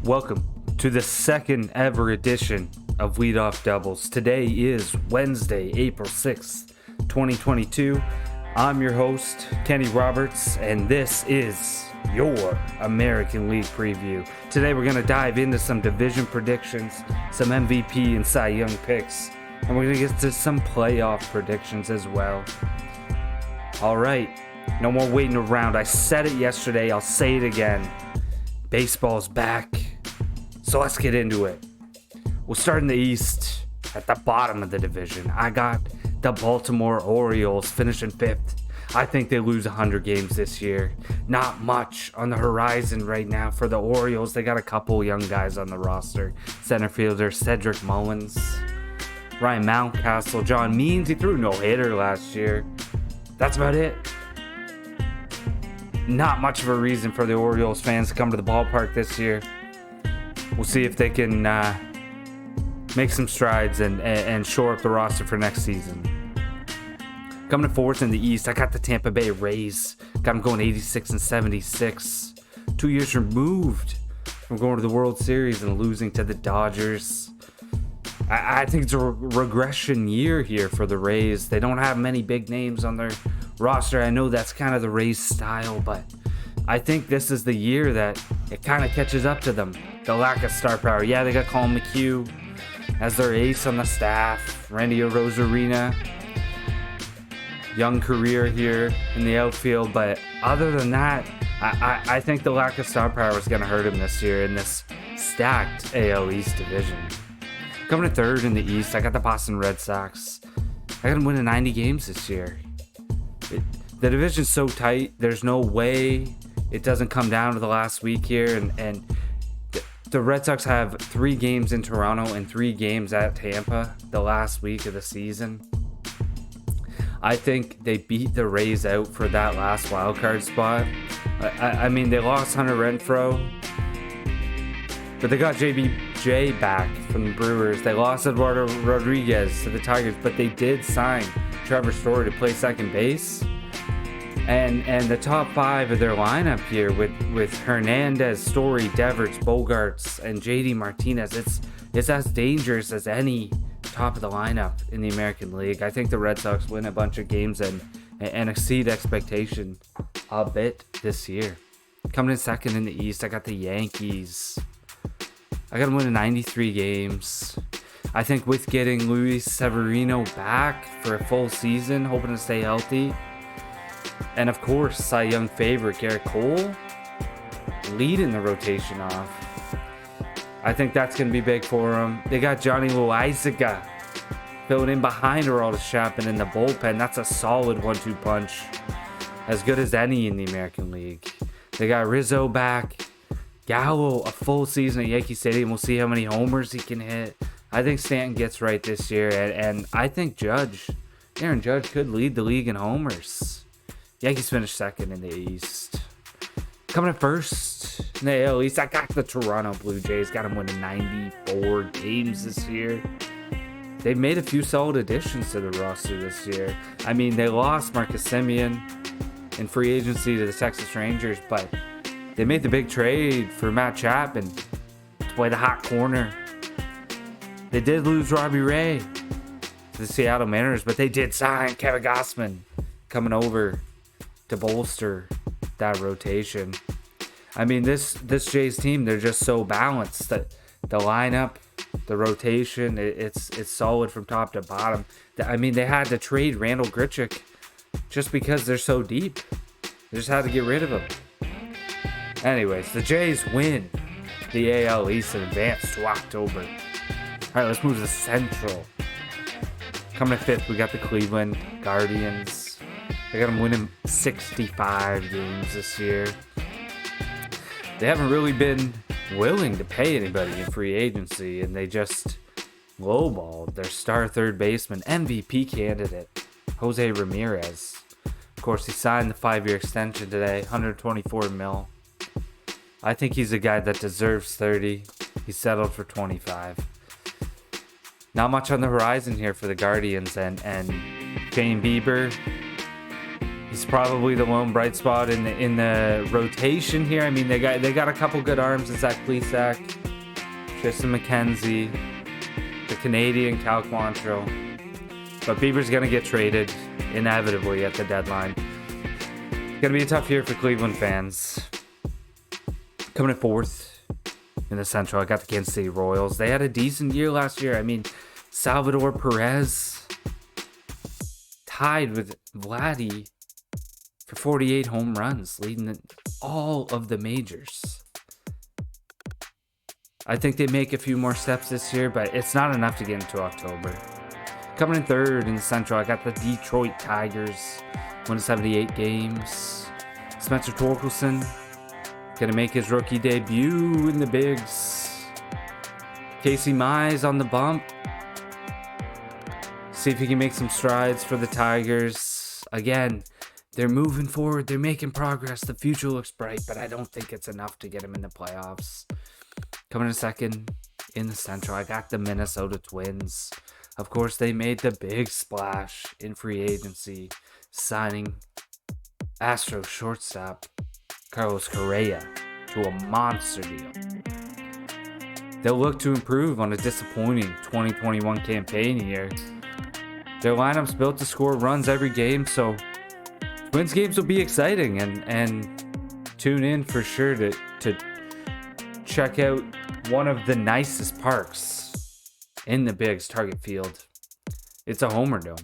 Welcome to the second ever edition of Leadoff Doubles. Today is Wednesday, April 6th, 2022. I'm your host, Kenny Roberts, and this is your American League preview. Today we're going to dive into some division predictions, some MVP and Cy Young picks, and we're going to get to some playoff predictions as well. All right, no more waiting around. I said it yesterday, I'll say it again. Baseball's back, so let's get into it. We'll start in the East, at the bottom of the division. I got the Baltimore Orioles finishing 5th. I think they lose 100 games this year. Not much on the horizon right now for the Orioles. They got a couple young guys on the roster. Center fielder Cedric Mullins, Ryan Mountcastle, John Means. He threw a no-hitter last year. That's about it. Not much of a reason for the Orioles fans to come to the ballpark this year. We'll see if they can make some strides and shore up the roster for next season. Coming to fourth in the East, I got the Tampa Bay Rays. Got them going 86 and 76. 2 years removed from going to the World Series and losing to the Dodgers. I think it's a regression year here for the Rays. They don't have many big names on their roster. I know that's kind of the Rays style, but I think this is the year that it kind of catches up to them. The lack of star power. Yeah, they got Colin McHugh as their ace on the staff. Randy Arozarena, young career here in the outfield, but other than that, I think the lack of star power is going to hurt him this year in this stacked AL East division. Coming to third in the East, I got the Boston Red Sox. I got them winning 90 games this year. The division's so tight, there's no way it doesn't come down to the last week here. And the Red Sox have 3 games in Toronto and 3 games at Tampa the last week of the season. I think they beat the Rays out for that last wildcard spot. I mean, they lost Hunter Renfroe, but they got JBJ back from the Brewers. They lost Eduardo Rodriguez to the Tigers, but they did sign Trevor Story to play second base. And the top 5 of their lineup here with Hernandez, Story, Deverts, Bogarts, and JD Martinez, it's as dangerous as any top of the lineup in the American League. I think the Red Sox win a bunch of games and exceed expectation a bit this year. Coming in second in the East, I got the Yankees. I got them winning 93 games. I think with getting Luis Severino back for a full season, hoping to stay healthy, and of course, Cy Young favorite Garrett Cole leading the rotation off. I think that's going to be big for him. They got Johnny Loaizaga filling in behind Aroldis Chapman in the bullpen. That's a solid 1-2 punch. As good as any in the American League. They got Rizzo back. Gallo, a full season at Yankee Stadium. We'll see how many homers he can hit. I think Stanton gets right this year. And I think Aaron Judge could lead the league in homers. Yankees finished second in the East. Coming in first in the AL East, I got the Toronto Blue Jays. Got them winning 94 games this year. They've made a few solid additions to the roster this year. I mean, they lost Marcus Semien in free agency to the Texas Rangers, but they made the big trade for Matt Chapman to play the hot corner. They did lose Robbie Ray to the Seattle Mariners, but they did sign Kevin Gausman coming over to bolster that rotation. I mean, this Jays team, they're just so balanced. The lineup, the rotation, it's solid from top to bottom. I mean, they had to trade Randall Grichuk just because they're so deep. They just had to get rid of him. Anyways, the Jays win the AL East and advance to October. All right, let's move to the Central. Coming to 5th, we got the Cleveland Guardians. They got them winning 65 games this year. They haven't really been willing to pay anybody in free agency, and they just lowballed their star third baseman, MVP candidate, Jose Ramirez. Of course, he signed the 5-year extension today, $124 million. I think he's a guy that deserves 30. He settled for 25. Not much on the horizon here for the Guardians, and Shane Bieber, he's He's probably the lone bright spot in the rotation here. I mean, they got a couple good arms in Zach Plesac, Tristan McKenzie, the Canadian Cal Quantrill. But Bieber's going to get traded inevitably at the deadline. Going to be a tough year for Cleveland fans. Coming in fourth in the Central, I got the Kansas City Royals. They had a decent year last year. I mean, Salvador Perez tied with Vladdy for 48 home runs, leading all of the majors. I think they make a few more steps this year, but it's not enough to get into October. Coming in third in the Central, I got the Detroit Tigers, winning 78 games. Spencer Torkelson gonna make his rookie debut in the bigs. Casey Mize on the bump. See if he can make some strides for the Tigers. Again, they're moving forward. They're making progress. The future looks bright, but I don't think it's enough to get them in the playoffs. Coming in second in the Central, I got the Minnesota Twins. Of course, they made the big splash in free agency, signing Astros shortstop Carlos Correa to a monster deal. They'll look to improve on a disappointing 2021 campaign year. Their lineup's built to score runs every game, so Twins games will be exciting, and tune in for sure to check out one of the nicest parks in the bigs, Target Field. It's a Homer Dome.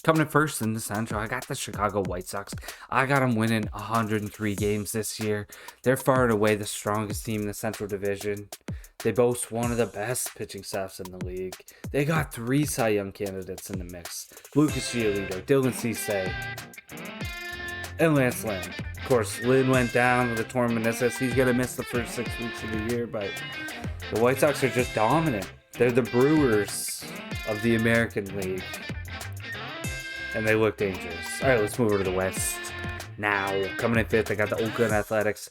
Coming in first in the Central, I got the Chicago White Sox. I got them winning 103 games this year. They're far and away the strongest team in the Central Division. They boast one of the best pitching staffs in the league. They got 3 Cy Young candidates in the mix. Lucas Giolito, Dylan Ceesay, and Lance Lynn. Of course, Lynn went down with a torn meniscus. He's going to miss the first 6 weeks of the year, but the White Sox are just dominant. They're the Brewers of the American League. And they look dangerous. All right, let's move over to the West. Now, coming in fifth, I got the Oakland Athletics.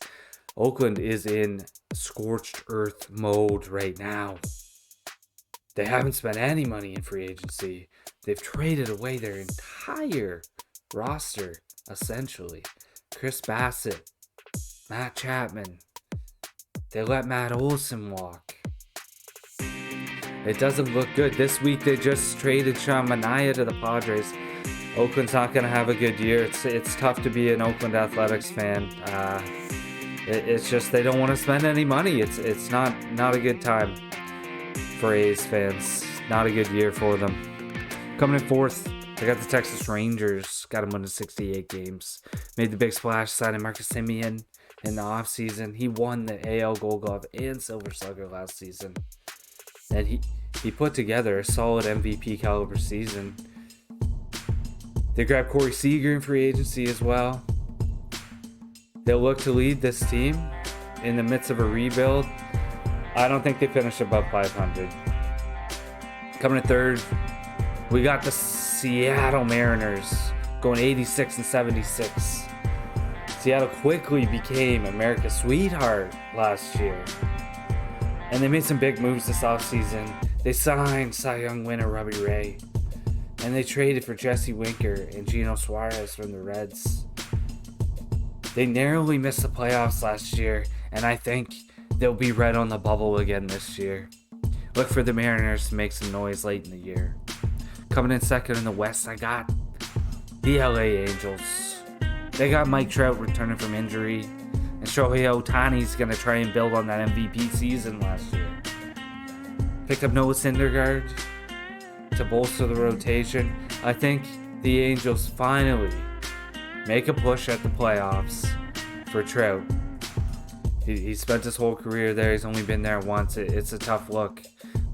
Oakland is in scorched earth mode right now. They haven't spent any money in free agency. They've traded away their entire roster, essentially. Chris Bassett, Matt Chapman. They let Matt Olson walk. It doesn't look good. This week they just traded Sean Manaea to the Padres. Oakland's not going to have a good year. It's tough to be an Oakland Athletics fan. It's just they don't want to spend any money. It's not a good time for A's fans. Not a good year for them. Coming in fourth, I got the Texas Rangers. Got them winning 68 games. Made the big splash signing Marcus Semien in the offseason. He won the AL Gold Glove and Silver Slugger last season. And he put together a solid MVP caliber season. They grabbed Corey Seager in free agency as well. They'll look to lead this team in the midst of a rebuild. I don't think they finish above 500. Coming in third, we got the Seattle Mariners going 86 and 76. Seattle quickly became America's sweetheart last year. And they made some big moves this offseason. They signed Cy Young winner Robbie Ray. And they traded for Jesse Winker and Gino Suarez from the Reds. They narrowly missed the playoffs last year, and I think they'll be right on the bubble again this year. Look for the Mariners to make some noise late in the year. Coming in second in the West, I got the LA Angels. They got Mike Trout returning from injury, and Shohei Ohtani's going to try and build on that MVP season last year. Picked up Noah Syndergaard to bolster the rotation. I think the Angels finally make a push at the playoffs for Trout. He spent his whole career there. He's only been there once. It's a tough look.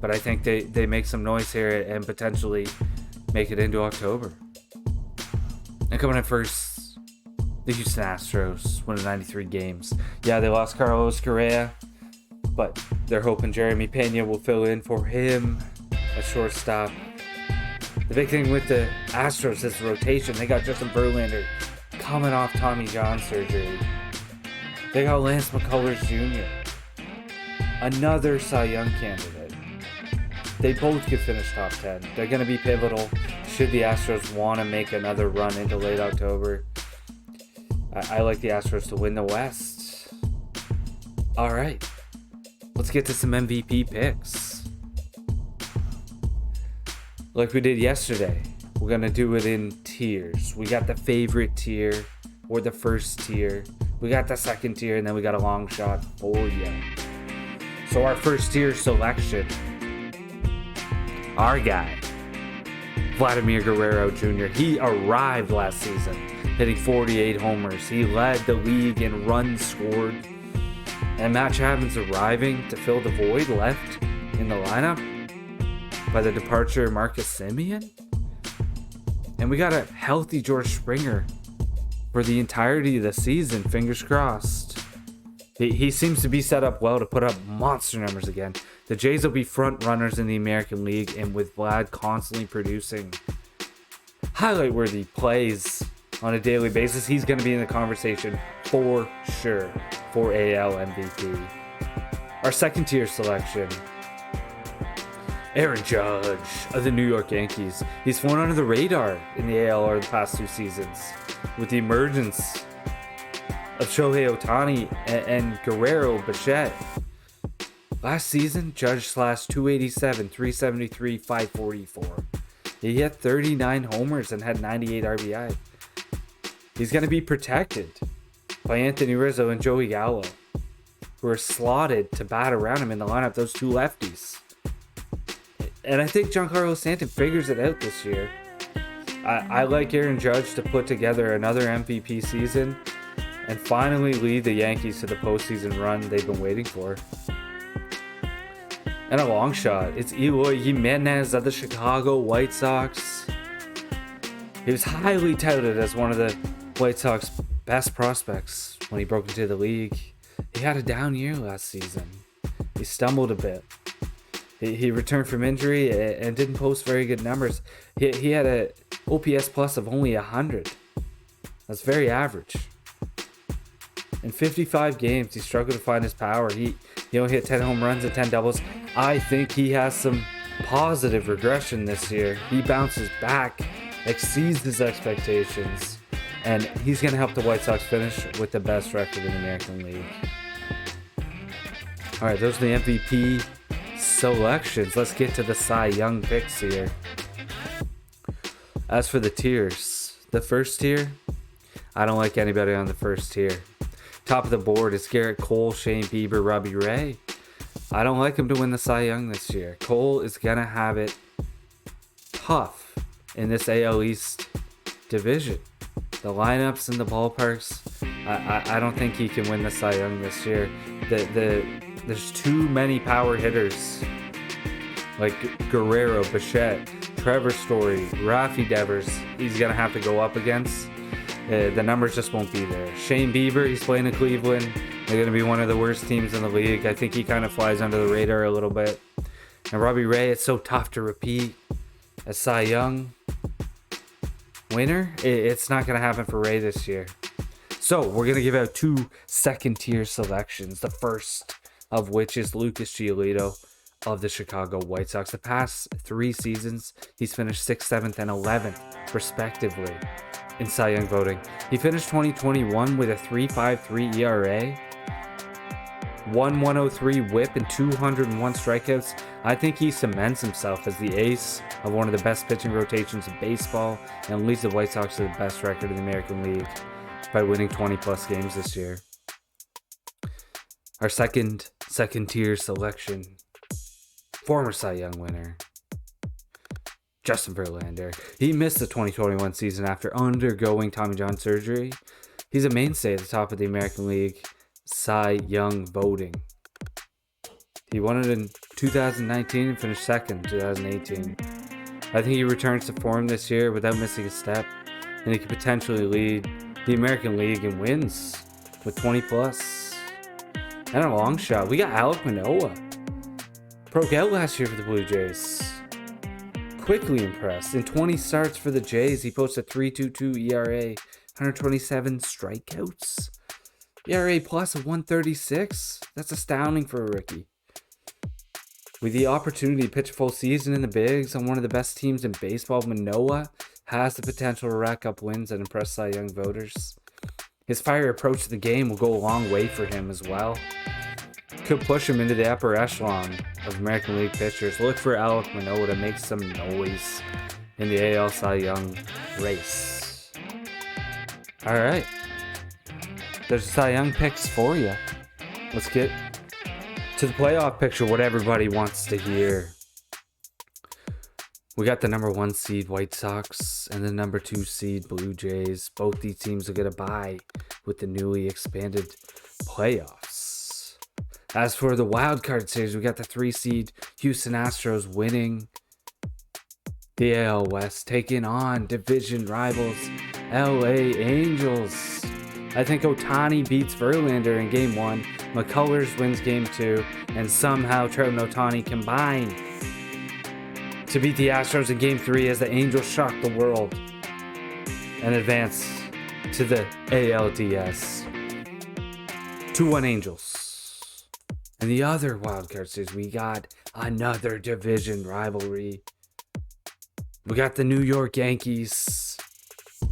But I think they make some noise here and potentially make it into October. And coming in first, the Houston Astros, winning 93 games. Yeah, they lost Carlos Correa, but they're hoping Jeremy Pena will fill in for him at shortstop. The big thing with the Astros is the rotation. They got Justin Verlander coming off Tommy John surgery. They got Lance McCullers Jr., another Cy Young candidate. They both could finish top 10. They're going to be pivotal. should the Astros want to make another run into late October, I like the Astros to win the West. All right, let's get to some MVP picks. Like we did yesterday, we're going to do it in tiers. We got the favorite tier or the first tier. We got the second tier, and then we got a long shot for you. So our first tier selection, our guy, Vladimir Guerrero Jr. He arrived last season, hitting 48 homers. He led the league in runs scored. And Matt Chapman's arriving to fill the void left in the lineup by the departure of Marcus Semien. And we got a healthy George Springer for the entirety of the season, fingers crossed. He seems to be set up well to put up monster numbers again. The Jays will be front runners in the American League, and with Vlad constantly producing highlight-worthy plays on a daily basis, he's going to be in the conversation for sure for AL MVP. Our second tier selection, Aaron Judge of the New York Yankees. He's flown under the radar in the AL over the past 2 seasons with the emergence of Shohei Ohtani and Guerrero Bichette. Last season, Judge slashed 287, 373, 544. He hit 39 homers and had 98 RBI. He's going to be protected by Anthony Rizzo and Joey Gallo, who are slotted to bat around him in the lineup, those 2 lefties. And I think Giancarlo Stanton figures it out this year. I like Aaron Judge to put together another MVP season and finally lead the Yankees to the postseason run they've been waiting for. And a long shot, it's Eloy Jimenez of the Chicago White Sox. He was highly touted as one of the White Sox best prospects when he broke into the league. He had a down year last season. He stumbled a bit. He returned from injury and didn't post very good numbers. He had a OPS plus of only 100. That's very average. In 55 games, he struggled to find his power. He only hit 10 home runs and 10 doubles. I think he has some positive regression this year. He bounces back, exceeds his expectations, and he's going to help the White Sox finish with the best record in the American League. All right, those are the MVP selections. Let's get to the Cy Young picks here. As for the tiers, the first tier, I don't like anybody on the first tier. Top of the board is Garrett Cole, Shane Bieber, Robbie Ray. I don't like him to win the Cy Young this year. Cole is going to have it tough in this AL East division. The lineups and the ballparks, I don't think he can win the Cy Young this year. There's too many power hitters like Guerrero, Bichette, Trevor Story, Rafi Devers. He's going to have to go up against. The numbers just won't be there. Shane Bieber, he's playing in Cleveland. They're going to be one of the worst teams in the league. I think he kind of flies under the radar a little bit. And Robbie Ray, it's so tough to repeat as Cy Young winner. It's not going to happen for Ray this year. So we're going to give out 2 second-tier selections. The first of which is Lucas Giolito of the Chicago White Sox. The past 3 seasons, he's finished 6th, 7th, and 11th, respectively, in Cy Young voting. He finished 2021 with a 3.53 ERA, 1.103 WHIP, and 201 strikeouts. I think he cements himself as the ace of one of the best pitching rotations in baseball and leads the White Sox to the best record in the American League by winning 20-plus games this year. Our second-tier selection, former Cy Young winner, Justin Verlander. He missed the 2021 season after undergoing Tommy John surgery. He's a mainstay at the top of the American League Cy Young voting. He won it in 2019 and finished second in 2018. I think he returns to form this year without missing a step, and he could potentially lead the American League in wins with 20+. And a long shot, we got Alek Manoah. Broke out last year for the Blue Jays. Quickly impressed. In 20 starts for the Jays, he posted 3.22 ERA, 127 strikeouts. ERA plus of 136. That's astounding for a rookie. With the opportunity to pitch a full season in the bigs on one of the best teams in baseball, Manoah has the potential to rack up wins and impress Cy Young voters. His fiery approach to the game will go a long way for him as well. Could push him into the upper echelon of American League pitchers. Look for Alek Manoah to make some noise in the AL Cy Young race. Alright. There's Cy Young picks for you. Let's get to the playoff picture, what everybody wants to hear. We got the number 1 seed White Sox and the number 2 seed Blue Jays. Both these teams will get a bye with the newly expanded playoffs. As for the wild card series, we got the 3 seed Houston Astros winning the AL West, taking on division rivals LA Angels. I think Ohtani beats Verlander in Game 1, McCullers wins Game 2, and somehow Trout and Ohtani combine to beat the Astros in Game 3 as the Angels shock the world and advance to the ALDS. 2-1 Angels. In the other wildcard series, we got another division rivalry. We got the New York Yankees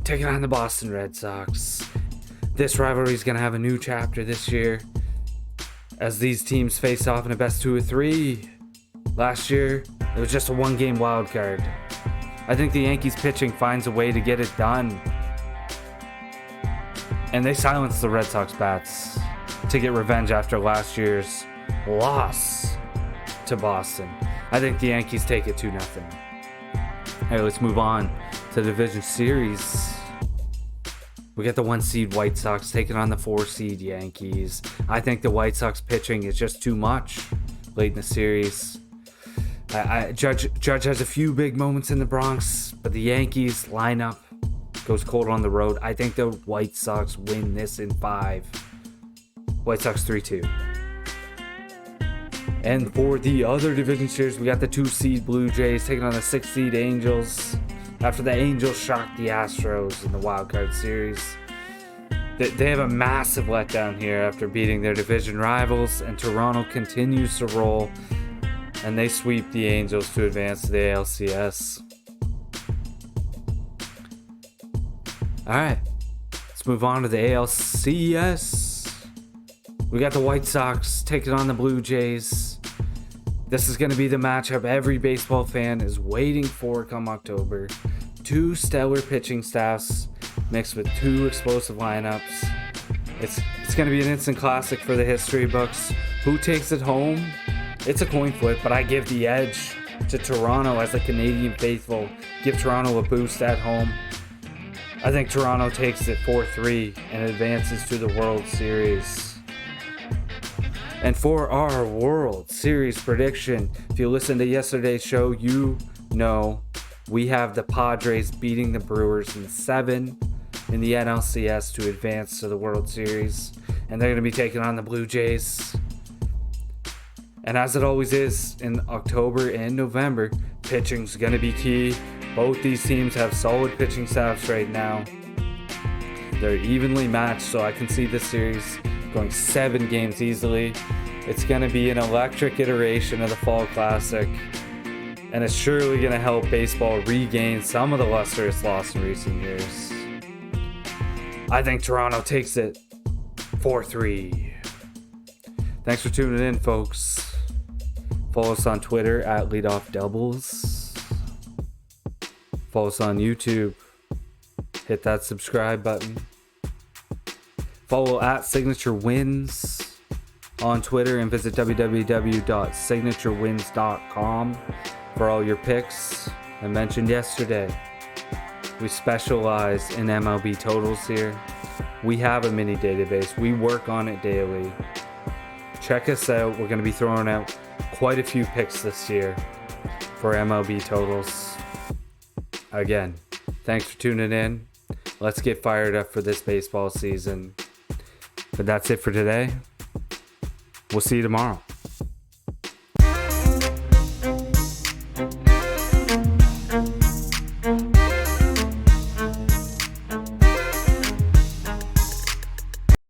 taking on the Boston Red Sox. This rivalry is going to have a new chapter this year as these teams face off in a best 2 of 3. Last year, it was just a 1-game wild card. I think the Yankees pitching finds a way to get it done. And they silence the Red Sox bats to get revenge after last year's loss to Boston. I think the Yankees take it 2-0. Hey, let's move on to the division series. We got the 1 seed White Sox taking on the 4 seed Yankees. I think the White Sox pitching is just too much late in the series. Judge has a few big moments in the Bronx, but the Yankees lineup goes cold on the road. I think the White Sox win this in 5. White Sox 3-2. And for the other division series, we got the 2 seed Blue Jays taking on the 6 seed Angels. After the Angels shocked the Astros in the wildcard series. They have a massive letdown here after beating their division rivals, and Toronto continues to roll, and they sweep the Angels to advance to the ALCS. Alright, let's move on to the ALCS. We got the White Sox taking on the Blue Jays. This is going to be the matchup every baseball fan is waiting for come October. 2 stellar pitching staffs mixed with 2 explosive lineups. It's going to be an instant classic for the history books. Who takes it home? It's a coin flip, but I give the edge to Toronto as the Canadian faithful. Give Toronto a boost at home. I think Toronto takes it 4-3 and advances to the World Series. And for our World Series prediction, if you listened to yesterday's show, you know we have the Padres beating the Brewers in 7 in the NLCS to advance to the World Series. And they're going to be taking on the Blue Jays. And as it always is in October and November, pitching's going to be key. Both these teams have solid pitching staffs right now. They're evenly matched, so I can see this series going 7 games easily. It's going to be an electric iteration of the Fall Classic, and it's surely going to help baseball regain some of the luster it's lost in recent years. I think Toronto takes it 4-3. Thanks for tuning in, folks. Follow us on Twitter at Leadoff Doubles. Follow us on YouTube. Hit that subscribe button. Follow at Signature Wins on Twitter and visit www.signaturewins.com for all your picks. I mentioned yesterday, we specialize in MLB totals here. We have a mini database. We work on it daily. Check us out. We're going to be throwing out quite a few picks this year for MLB totals. Again, thanks for tuning in. Let's get fired up for this baseball season. But that's it for today. We'll see you tomorrow.